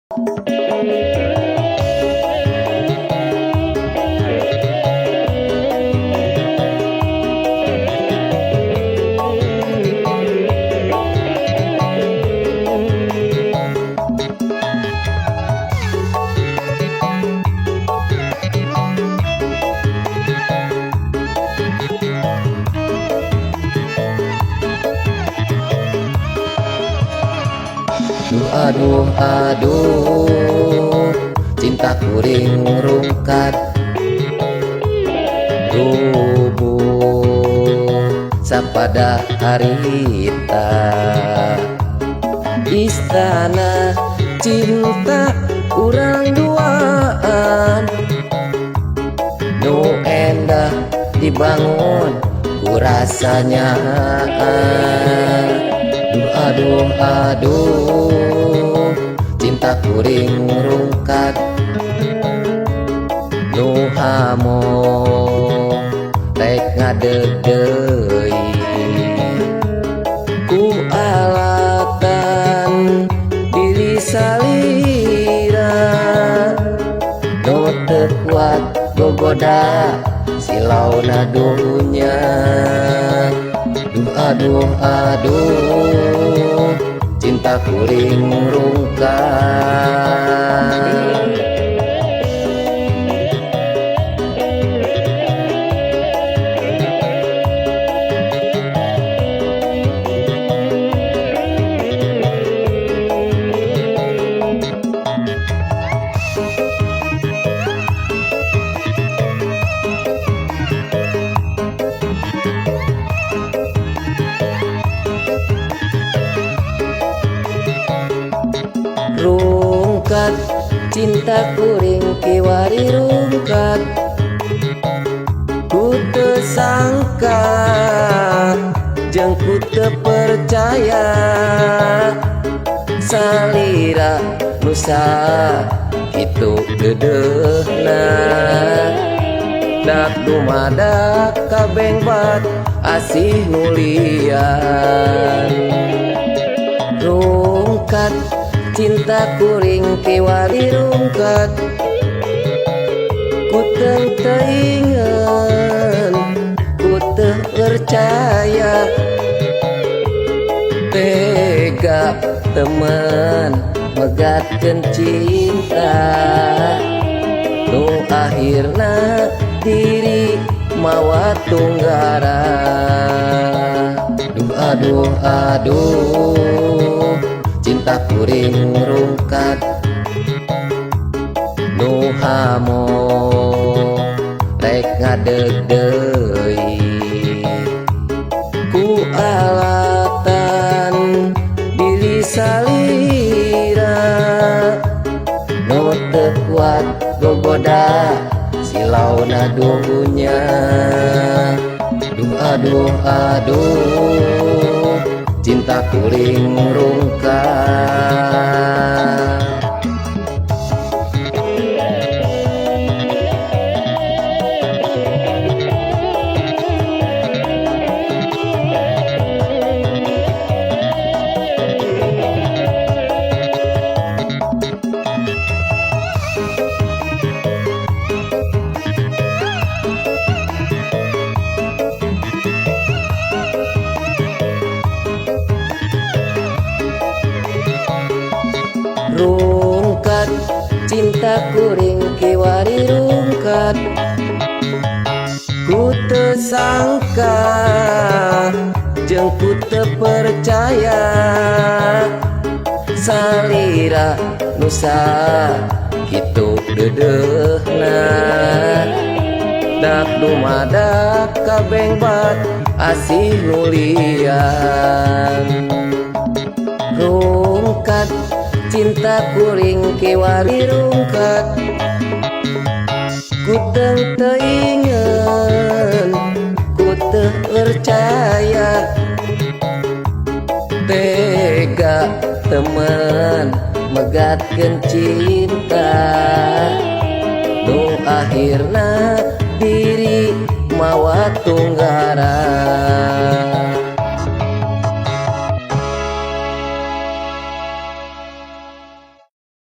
Aduh aduh cinta kuring rungkat rubuh sapada harita istana cinta urang duaan nu endah dibangun ku rasanya. Aduh aduh cinta kuring rungkat nu hamo rek ngadeg deui ku alatan diri salira nu teu kuat gogoda silauna dunya. Aduh aduh cinta kuring rungkat. Rungkat cinta kuring kiwari rungkat ku teu sangka jeung ku teu percaya salira nusa kitu gedeuna dak dumadak kabengbat asih nulian. Rungkat cinta kuring kiwari rungkat ku teu teingeun ku teu percaya tega temen megatkeun cinta nu akhirna diri mawa tunggara. Aduh aduh cinta kuring rungkat nu hamo rek ngadeg deui ku alatan diri salira nu teu kuat gogoda silauna dunya. Aduh aduh cinta kuring rungkat. Rungkat cinta kuring kiwari rungkat ku teu sangka jeung ku teu percaya salira nusa kitu dedeuna dak dumadak kabengbat asih nulian. Rungkat cinta kuring kiwari rungkat ku teu teingeun ku teu percaya tega temen megatkeun cinta nu akhirna diri mawa tunggara.